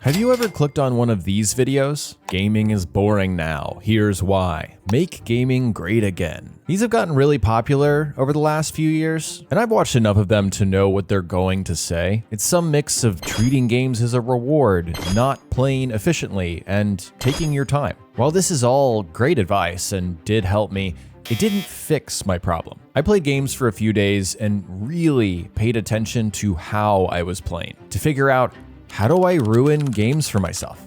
Have you ever clicked on one of these videos? Gaming is boring now, here's why. Make gaming great again. These have gotten really popular over the last few years, and I've watched enough of them to know what they're going to say. It's some mix of treating games as a reward, not playing efficiently, and taking your time. While this is all great advice and did help me, it didn't fix my problem. I played games for a few days and really paid attention to how I was playing to figure out, how do I ruin games for myself?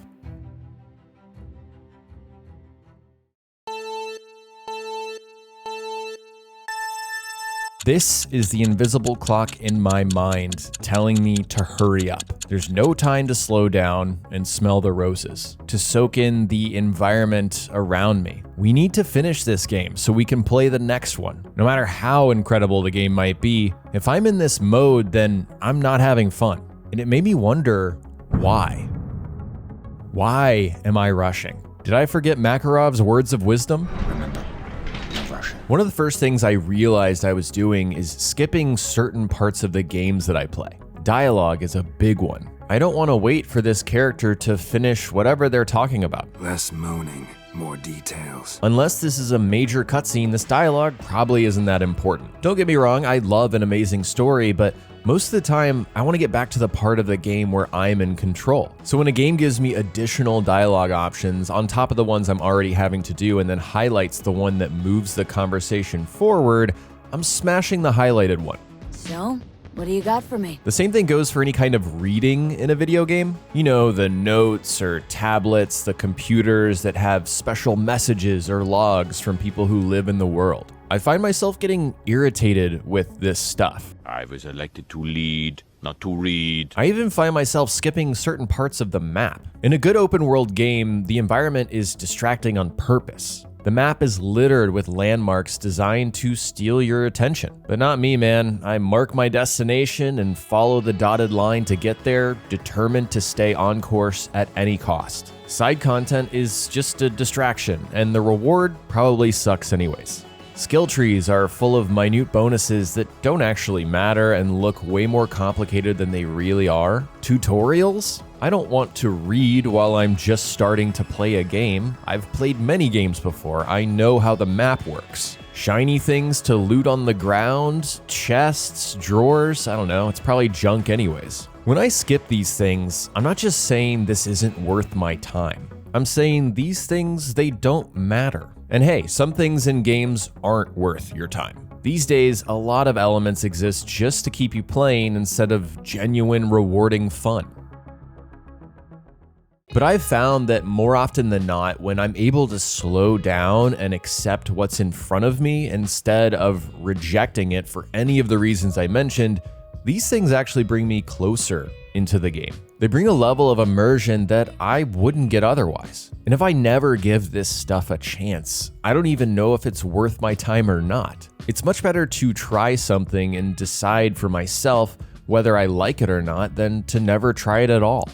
This is the invisible clock in my mind telling me to hurry up. There's no time to slow down and smell the roses, to soak in the environment around me. We need to finish this game so we can play the next one. No matter how incredible the game might be, if I'm in this mode, then I'm not having fun. And it made me wonder, why? Why am I rushing? Did I forget Makarov's words of wisdom? Remember, no rushing. One of the first things I realized I was doing is skipping certain parts of the games that I play. Dialogue is a big one. I don't want to wait for this character to finish whatever they're talking about. Less moaning, more details. Unless this is a major cutscene, this dialogue probably isn't that important. Don't get me wrong, I love an amazing story, but most of the time, I want to get back to the part of the game where I'm in control. So when a game gives me additional dialogue options on top of the ones I'm already having to do and then highlights the one that moves the conversation forward, I'm smashing the highlighted one. So, what do you got for me? The same thing goes for any kind of reading in a video game. You know, the notes or tablets, the computers that have special messages or logs from people who live in the world. I find myself getting irritated with this stuff. I was elected to lead, not to read. I even find myself skipping certain parts of the map. In a good open world game, the environment is distracting on purpose. The map is littered with landmarks designed to steal your attention. But not me, man. I mark my destination and follow the dotted line to get there, determined to stay on course at any cost. Side content is just a distraction, and the reward probably sucks anyways. Skill trees are full of minute bonuses that don't actually matter and look way more complicated than they really are. Tutorials? I don't want to read while I'm just starting to play a game. I've played many games before. I know how the map works. Shiny things to loot on the ground, chests, drawers, I don't know, it's probably junk anyways. When I skip these things, I'm not just saying this isn't worth my time. I'm saying these things, they don't matter. And hey, some things in games aren't worth your time. These days, a lot of elements exist just to keep you playing instead of genuine, rewarding fun. But I've found that more often than not, when I'm able to slow down and accept what's in front of me instead of rejecting it for any of the reasons I mentioned, these things actually bring me closer into the game. They bring a level of immersion that I wouldn't get otherwise. And if I never give this stuff a chance, I don't even know if it's worth my time or not. It's much better to try something and decide for myself whether I like it or not than to never try it at all.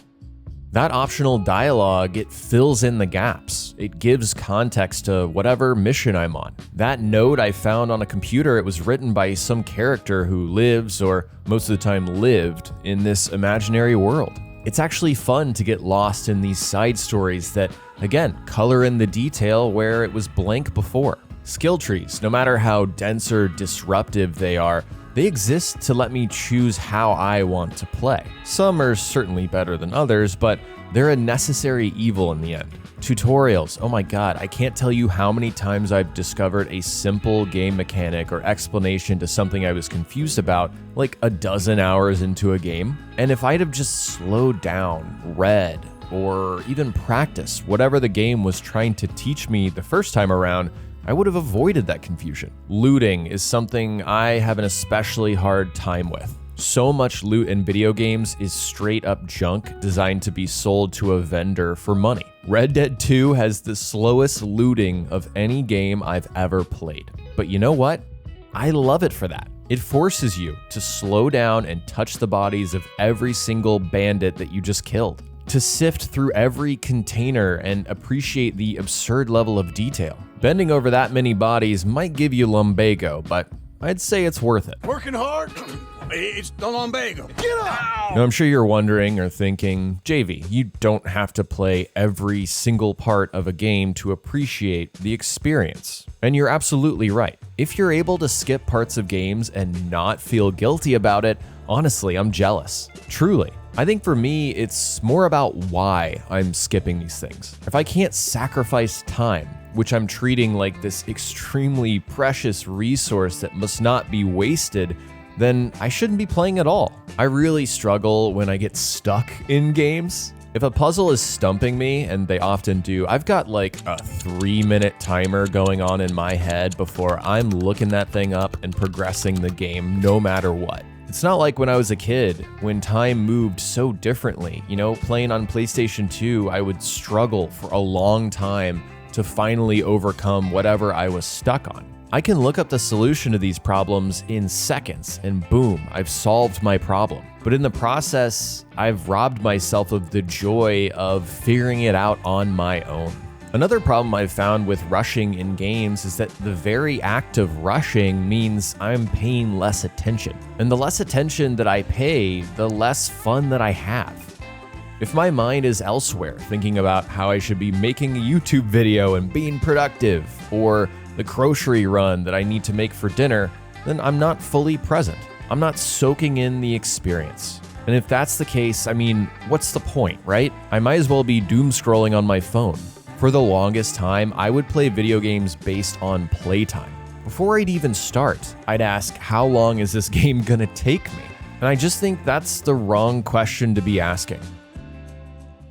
That optional dialogue, it fills in the gaps. It gives context to whatever mission I'm on. That note I found on a computer, it was written by some character who lives, or most of the time lived, in this imaginary world. It's actually fun to get lost in these side stories that, again, color in the detail where it was blank before. Skill trees, no matter how dense or disruptive they are, they exist to let me choose how I want to play. Some are certainly better than others, but they're a necessary evil in the end. Tutorials, oh my god, I can't tell you how many times I've discovered a simple game mechanic or explanation to something I was confused about, like a dozen hours into a game. And if I'd have just slowed down, read, or even practiced whatever the game was trying to teach me the first time around, I would have avoided that confusion. Looting is something I have an especially hard time with. So much loot in video games is straight up junk designed to be sold to a vendor for money. Red Dead 2 has the slowest looting of any game I've ever played. But you know what? I love it for that. It forces you to slow down and touch the bodies of every single bandit that you just killed, to sift through every container and appreciate the absurd level of detail. Bending over that many bodies might give you lumbago, but I'd say it's worth it. Working hard? It's the lumbago. Get up! Now, I'm sure you're wondering or thinking, jayvee, you don't have to play every single part of a game to appreciate the experience. And you're absolutely right. If you're able to skip parts of games and not feel guilty about it, honestly, I'm jealous. Truly. I think for me, it's more about why I'm skipping these things. If I can't sacrifice time, which I'm treating like this extremely precious resource that must not be wasted, then I shouldn't be playing at all. I really struggle when I get stuck in games. If a puzzle is stumping me, and they often do, I've got like a 3-minute timer going on in my head before I'm looking that thing up and progressing the game no matter what. It's not like when I was a kid, when time moved so differently. You know, playing on PlayStation 2, I would struggle for a long time to finally overcome whatever I was stuck on. I can look up the solution to these problems in seconds, and boom, I've solved my problem. But in the process, I've robbed myself of the joy of figuring it out on my own. Another problem I've found with rushing in games is that the very act of rushing means I'm paying less attention. And the less attention that I pay, the less fun that I have. If my mind is elsewhere, thinking about how I should be making a YouTube video and being productive, or the grocery run that I need to make for dinner, then I'm not fully present. I'm not soaking in the experience. And if that's the case, I mean, what's the point, right? I might as well be doom scrolling on my phone. For the longest time, I would play video games based on playtime. Before I'd even start, I'd ask, how long is this game gonna take me? And I just think that's the wrong question to be asking.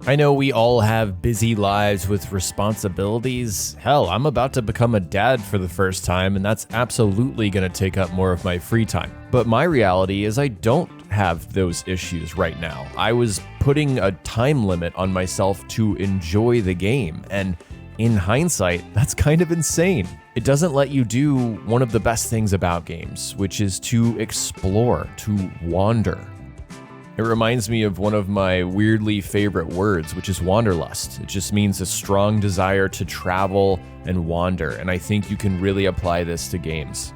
I know we all have busy lives with responsibilities. Hell, I'm about to become a dad for the first time, and that's absolutely going to take up more of my free time. But my reality is I don't have those issues right now. I was putting a time limit on myself to enjoy the game, and in hindsight, that's kind of insane. It doesn't let you do one of the best things about games, which is to explore, to wander. It reminds me of one of my weirdly favorite words, which is wanderlust. It just means a strong desire to travel and wander, and I think you can really apply this to games.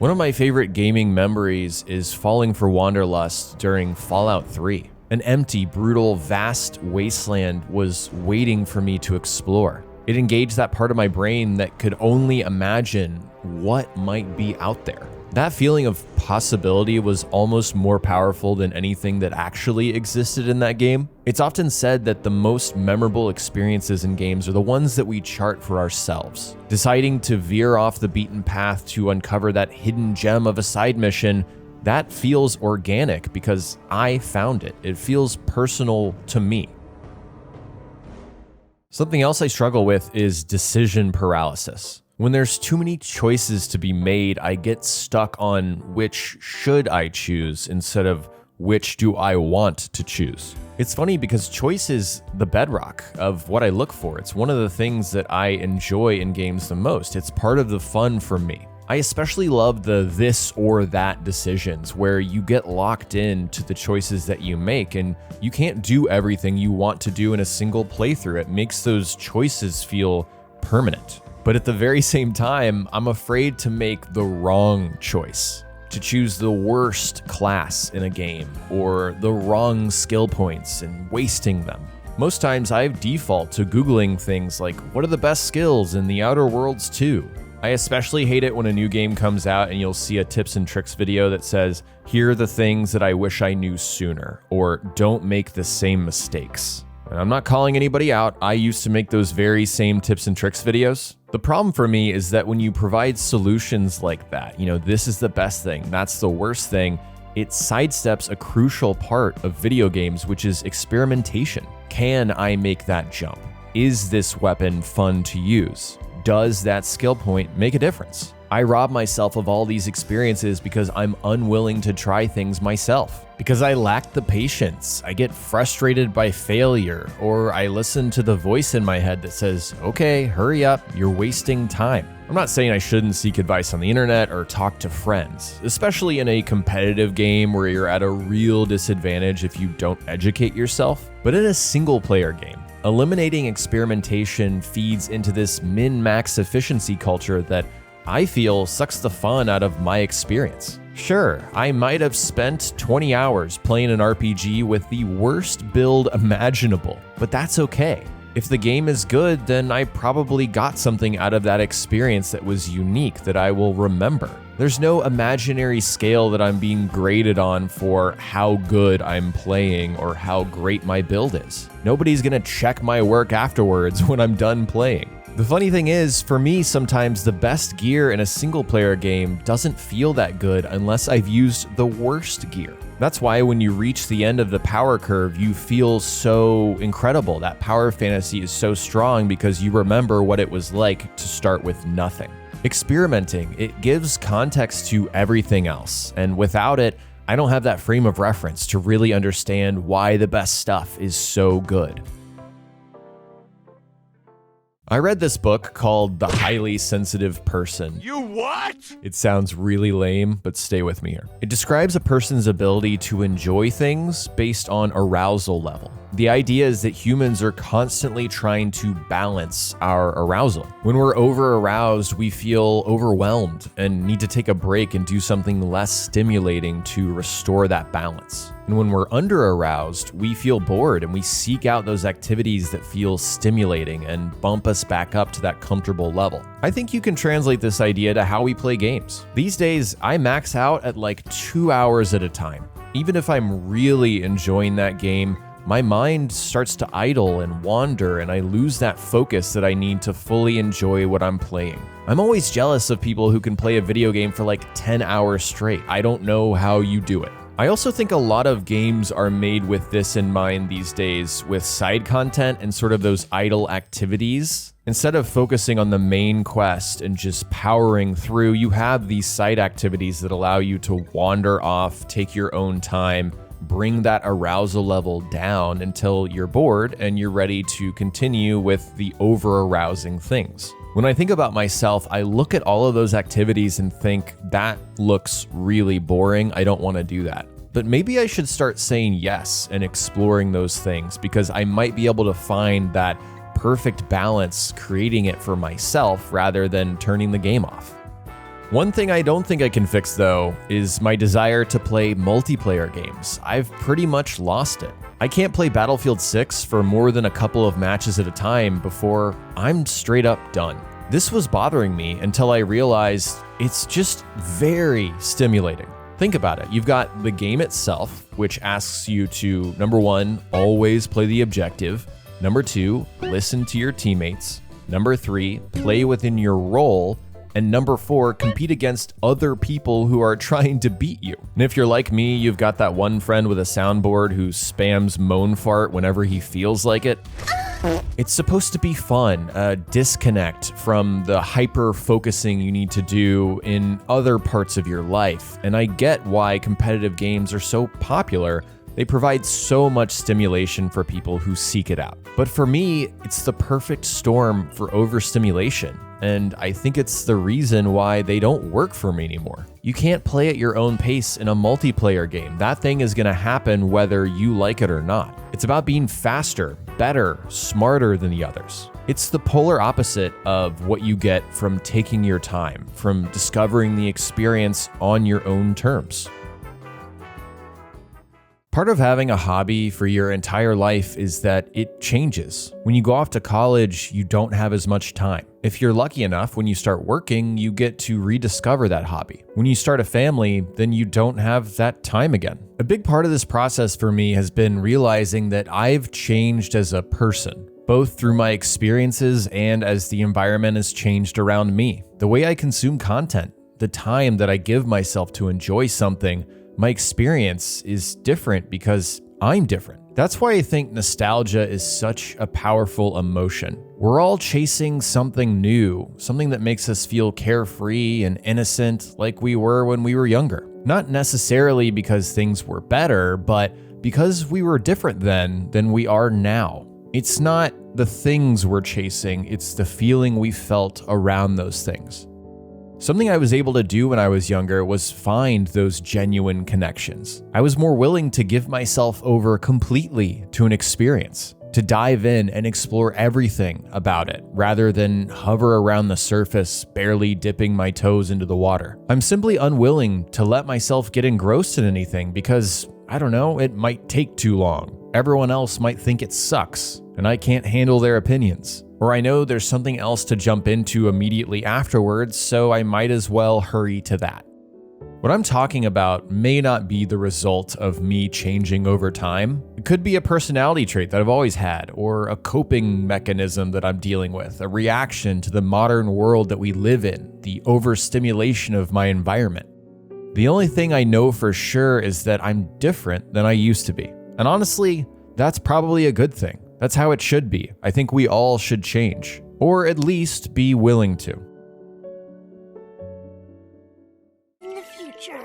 One of my favorite gaming memories is falling for wanderlust during Fallout 3. An empty, brutal, vast wasteland was waiting for me to explore. It engaged that part of my brain that could only imagine what might be out there. That feeling of possibility was almost more powerful than anything that actually existed in that game. It's often said that the most memorable experiences in games are the ones that we chart for ourselves. Deciding to veer off the beaten path to uncover that hidden gem of a side mission, that feels organic because I found it. It feels personal to me. Something else I struggle with is decision paralysis. When there's too many choices to be made, I get stuck on which should I choose instead of which do I want to choose. It's funny because choice is the bedrock of what I look for. It's one of the things that I enjoy in games the most. It's part of the fun for me. I especially love the this or that decisions where you get locked in to the choices that you make and you can't do everything you want to do in a single playthrough. It makes those choices feel permanent. But at the very same time, I'm afraid to make the wrong choice, to choose the worst class in a game or the wrong skill points and wasting them. Most times I default to Googling things like, what are the best skills in the Outer Worlds 2? I especially hate it when a new game comes out and you'll see a tips and tricks video that says, here are the things that I wish I knew sooner, or don't make the same mistakes. And I'm not calling anybody out. I used to make those very same tips and tricks videos. The problem for me is that when you provide solutions like that, this is the best thing, that's the worst thing, it sidesteps a crucial part of video games, which is experimentation. Can I make that jump? Is this weapon fun to use? Does that skill point make a difference? I rob myself of all these experiences because I'm unwilling to try things myself. Because I lack the patience, I get frustrated by failure, or I listen to the voice in my head that says, okay, hurry up, you're wasting time. I'm not saying I shouldn't seek advice on the internet or talk to friends, especially in a competitive game where you're at a real disadvantage if you don't educate yourself. But in a single player game, eliminating experimentation feeds into this min-max efficiency culture that I feel sucks the fun out of my experience. Sure, I might have spent 20 hours playing an RPG with the worst build imaginable, but that's okay. If the game is good, then I probably got something out of that experience that was unique that I will remember. There's no imaginary scale that I'm being graded on for how good I'm playing or how great my build is. Nobody's gonna check my work afterwards when I'm done playing. The funny thing is, for me, sometimes the best gear in a single-player game doesn't feel that good unless I've used the worst gear. That's why when you reach the end of the power curve, you feel so incredible. That power fantasy is so strong because you remember what it was like to start with nothing. Experimenting, it gives context to everything else, and without it, I don't have that frame of reference to really understand why the best stuff is so good. I read this book called The Highly Sensitive Person. You what? It sounds really lame, but stay with me here. It describes a person's ability to enjoy things based on arousal level. The idea is that humans are constantly trying to balance our arousal. When we're over-aroused, we feel overwhelmed and need to take a break and do something less stimulating to restore that balance. And when we're under-aroused, we feel bored and we seek out those activities that feel stimulating and bump us back up to that comfortable level. I think you can translate this idea to how we play games. These days, I max out at like 2 hours at a time. Even if I'm really enjoying that game, my mind starts to idle and wander, and I lose that focus that I need to fully enjoy what I'm playing. I'm always jealous of people who can play a video game for like 10 hours straight. I don't know how you do it. I also think a lot of games are made with this in mind these days, with side content and sort of those idle activities. Instead of focusing on the main quest and just powering through, you have these side activities that allow you to wander off, take your own time, bring that arousal level down until you're bored and you're ready to continue with the over-arousing things. When I think about myself, I look at all of those activities and think, that looks really boring. I don't want to do that. But maybe I should start saying yes and exploring those things, because I might be able to find that perfect balance creating it for myself rather than turning the game off. One thing I don't think I can fix, though, is my desire to play multiplayer games. I've pretty much lost it. I can't play Battlefield 6 for more than a couple of matches at a time before I'm straight up done. This was bothering me until I realized it's just very stimulating. Think about it. You've got the game itself, which asks you to, number 1, always play the objective. Number 2, listen to your teammates. Number 3, play within your role. And number 4, compete against other people who are trying to beat you. And if you're like me, you've got that one friend with a soundboard who spams moan fart whenever he feels like it. It's supposed to be fun, a disconnect from the hyper-focusing you need to do in other parts of your life. And I get why competitive games are so popular. They provide so much stimulation for people who seek it out. But for me, it's the perfect storm for overstimulation. And I think it's the reason why they don't work for me anymore. You can't play at your own pace in a multiplayer game. That thing is gonna happen whether you like it or not. It's about being faster, better, smarter than the others. It's the polar opposite of what you get from taking your time, from discovering the experience on your own terms. Part of having a hobby for your entire life is that it changes. When you go off to college, you don't have as much time. If you're lucky enough, when you start working, you get to rediscover that hobby. When you start a family, then you don't have that time again. A big part of this process for me has been realizing that I've changed as a person, both through my experiences and as the environment has changed around me. The way I consume content, the time that I give myself to enjoy something, my experience is different because I'm different. That's why I think nostalgia is such a powerful emotion. We're all chasing something new, something that makes us feel carefree and innocent like we were when we were younger. Not necessarily because things were better, but because we were different then than we are now. It's not the things we're chasing, it's the feeling we felt around those things. Something I was able to do when I was younger was find those genuine connections. I was more willing to give myself over completely to an experience, to dive in and explore everything about it rather than hover around the surface, barely dipping my toes into the water. I'm simply unwilling to let myself get engrossed in anything because, I don't know, it might take too long. Everyone else might think it sucks, and I can't handle their opinions. Or I know there's something else to jump into immediately afterwards, so I might as well hurry to that. What I'm talking about may not be the result of me changing over time. It could be a personality trait that I've always had, or a coping mechanism that I'm dealing with, a reaction to the modern world that we live in, the overstimulation of my environment. The only thing I know for sure is that I'm different than I used to be. And honestly, that's probably a good thing. That's how it should be. I think we all should change, or at least be willing to. In the future,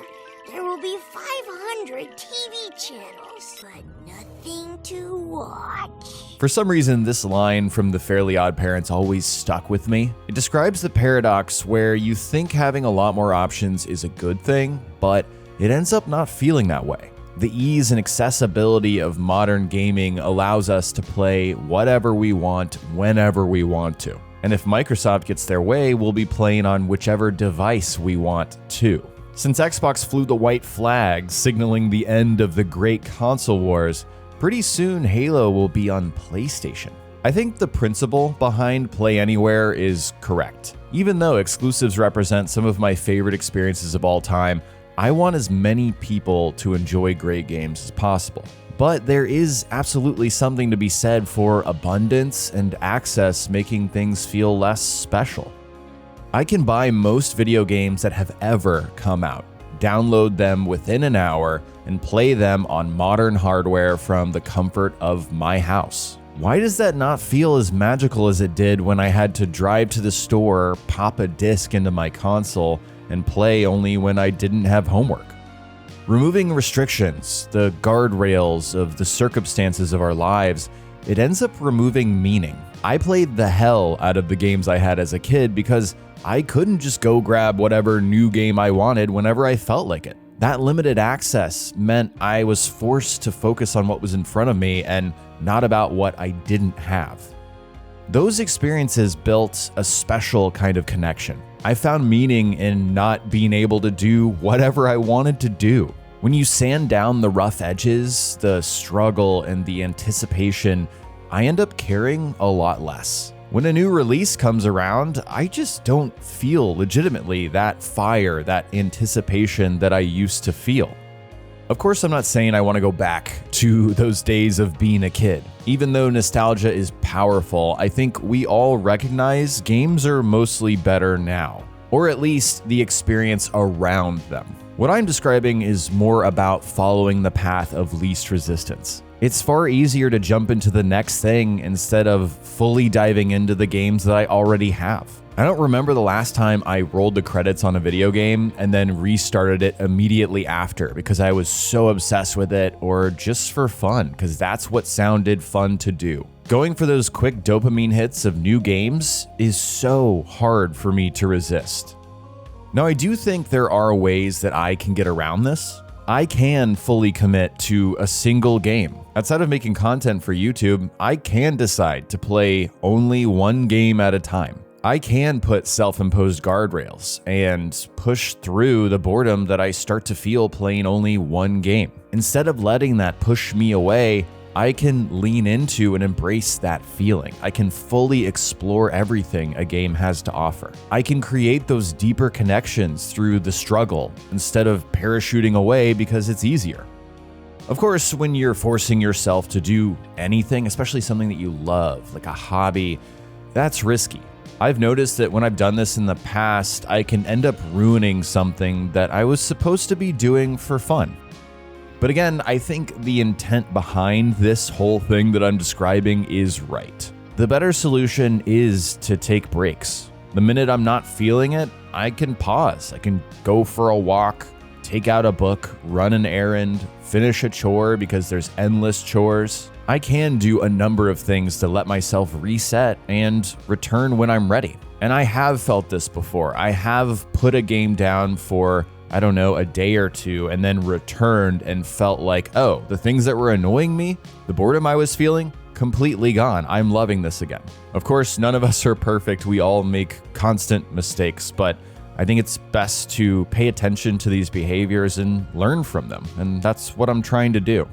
there will be 500 TV channels, but nothing to watch. For some reason, this line from The Fairly Odd Parents always stuck with me. It describes the paradox where you think having a lot more options is a good thing, but it ends up not feeling that way. The ease and accessibility of modern gaming allows us to play whatever we want, whenever we want to. And if Microsoft gets their way, we'll be playing on whichever device we want to. Since Xbox flew the white flag, signaling the end of the great console wars, pretty soon Halo will be on PlayStation. I think the principle behind Play Anywhere is correct. Even though exclusives represent some of my favorite experiences of all time, I want as many people to enjoy great games as possible. But there is absolutely something to be said for abundance and access making things feel less special. I can buy most video games that have ever come out, download them within an hour, and play them on modern hardware from the comfort of my house. Why does that not feel as magical as it did when I had to drive to the store, pop a disc into my console, and play only when I didn't have homework? Removing restrictions, the guardrails of the circumstances of our lives, it ends up removing meaning. I played the hell out of the games I had as a kid because I couldn't just go grab whatever new game I wanted whenever I felt like it. That limited access meant I was forced to focus on what was in front of me and not about what I didn't have. Those experiences built a special kind of connection. I found meaning in not being able to do whatever I wanted to do. When you sand down the rough edges, the struggle, and the anticipation, I end up caring a lot less. When a new release comes around, I just don't feel legitimately that fire, that anticipation that I used to feel. Of course, I'm not saying I want to go back to those days of being a kid. Even though nostalgia is powerful, I think we all recognize games are mostly better now, or at least the experience around them. What I'm describing is more about following the path of least resistance. It's far easier to jump into the next thing instead of fully diving into the games that I already have. I don't remember the last time I rolled the credits on a video game and then restarted it immediately after because I was so obsessed with it, or just for fun, because that's what sounded fun to do. Going for those quick dopamine hits of new games is so hard for me to resist. Now, I do think there are ways that I can get around this. I can fully commit to a single game. Outside of making content for YouTube, I can decide to play only one game at a time. I can put self-imposed guardrails and push through the boredom that I start to feel playing only one game. Instead of letting that push me away, I can lean into and embrace that feeling. I can fully explore everything a game has to offer. I can create those deeper connections through the struggle instead of parachuting away because it's easier. Of course, when you're forcing yourself to do anything, especially something that you love, like a hobby, that's risky. I've noticed that when I've done this in the past, I can end up ruining something that I was supposed to be doing for fun. But again, I think the intent behind this whole thing that I'm describing is right. The better solution is to take breaks. The minute I'm not feeling it, I can pause. I can go for a walk, take out a book, run an errand, finish a chore because there's endless chores. I can do a number of things to let myself reset and return when I'm ready. And I have felt this before. I have put a game down for, a day or two, and then returned and felt like, oh, the things that were annoying me, the boredom I was feeling, completely gone. I'm loving this again. Of course, none of us are perfect. We all make constant mistakes, but I think it's best to pay attention to these behaviors and learn from them. And that's what I'm trying to do.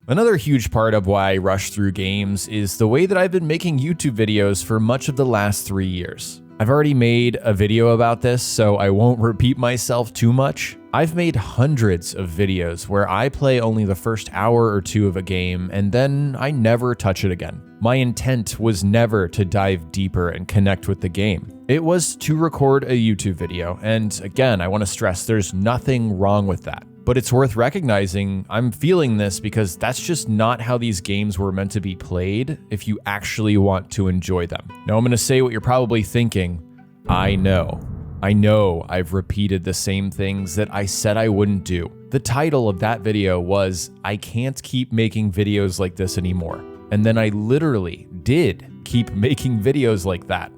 Another huge part of why I rush through games is the way that I've been making YouTube videos for much of the last 3 years. I've already made a video about this, so I won't repeat myself too much. I've made hundreds of videos where I play only the first hour or two of a game and then I never touch it again. My intent was never to dive deeper and connect with the game. It was to record a YouTube video, and again, I want to stress there's nothing wrong with that. But it's worth recognizing I'm feeling this because that's just not how these games were meant to be played if you actually want to enjoy them. Now I'm going to say what you're probably thinking. I know I've repeated the same things that I said I wouldn't do. The title of that video was, I can't keep making videos like this anymore. And then I literally did keep making videos like that.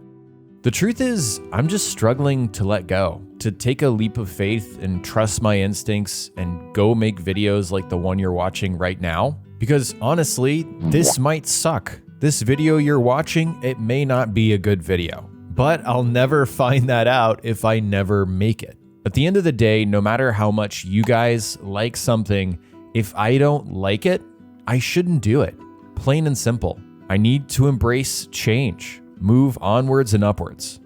The truth is, I'm just struggling to let go, to take a leap of faith and trust my instincts and go make videos like the one you're watching right now. Because honestly, this might suck. This video you're watching, it may not be a good video. But I'll never find that out if I never make it. At the end of the day, no matter how much you guys like something, if I don't like it, I shouldn't do it. Plain and simple. I need to embrace change. Move onwards and upwards.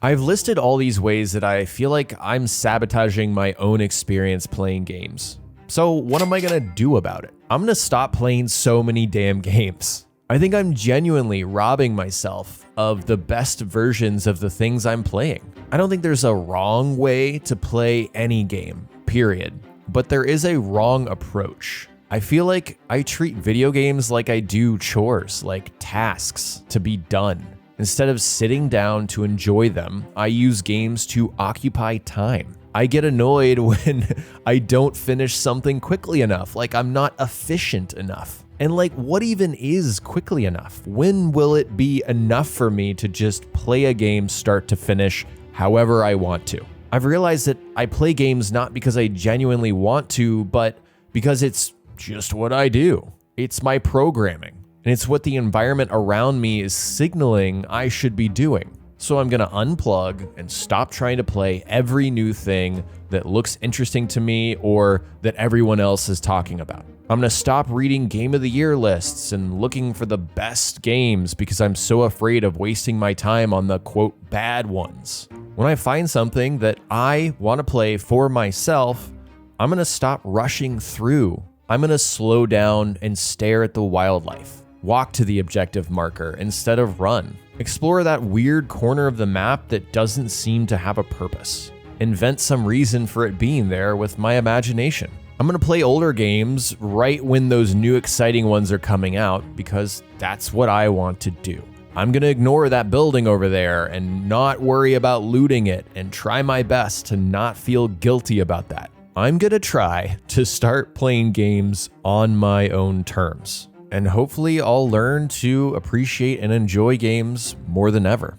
I've listed all these ways that I feel like I'm sabotaging my own experience playing games. So what am I gonna do about it? I'm gonna stop playing so many damn games. I think I'm genuinely robbing myself of the best versions of the things I'm playing. I don't think there's a wrong way to play any game, period. But there is a wrong approach. I feel like I treat video games like I do chores, like tasks to be done. Instead of sitting down to enjoy them, I use games to occupy time. I get annoyed when I don't finish something quickly enough, like I'm not efficient enough. And like, what even is quickly enough? When will it be enough for me to just play a game start to finish however I want to? I've realized that I play games not because I genuinely want to, but because it's just what I do. It's my programming, and it's what the environment around me is signaling I should be doing. So I'm gonna unplug and stop trying to play every new thing that looks interesting to me or that everyone else is talking about. I'm gonna stop reading Game of the Year lists and looking for the best games because I'm so afraid of wasting my time on the quote bad ones. When I find something that I want to play for myself, I'm gonna stop rushing through. I'm gonna slow down and stare at the wildlife. Walk to the objective marker instead of run. Explore that weird corner of the map that doesn't seem to have a purpose. Invent some reason for it being there with my imagination. I'm gonna play older games right when those new exciting ones are coming out because that's what I want to do. I'm gonna ignore that building over there and not worry about looting it and try my best to not feel guilty about that. I'm gonna try to start playing games on my own terms, and hopefully I'll learn to appreciate and enjoy games more than ever.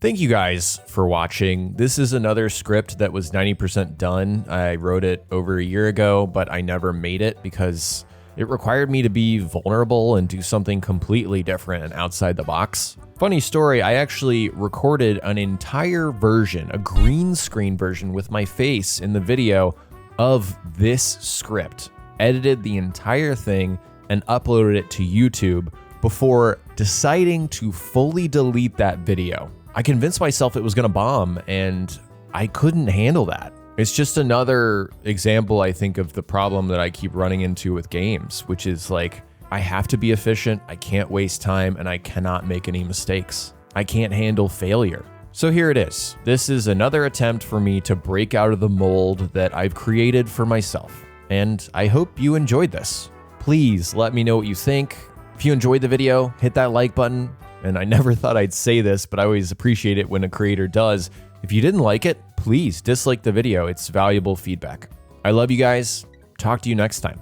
Thank you guys for watching. This is another script that was 90% done. I wrote it over a year ago, but I never made it because it required me to be vulnerable and do something completely different and outside the box. Funny story, I actually recorded an entire version, a green screen version with my face in the video of this script, edited the entire thing and uploaded it to YouTube before deciding to fully delete that video. I convinced myself it was gonna bomb and I couldn't handle that. It's just another example, I think, of the problem that I keep running into with games, which is like, I have to be efficient, I can't waste time, and I cannot make any mistakes. I can't handle failure. So here it is. This is another attempt for me to break out of the mold that I've created for myself. And I hope you enjoyed this. Please let me know what you think. If you enjoyed the video, hit that like button. And I never thought I'd say this, but I always appreciate it when a creator does. If you didn't like it, please dislike the video. It's valuable feedback. I love you guys. Talk to you next time.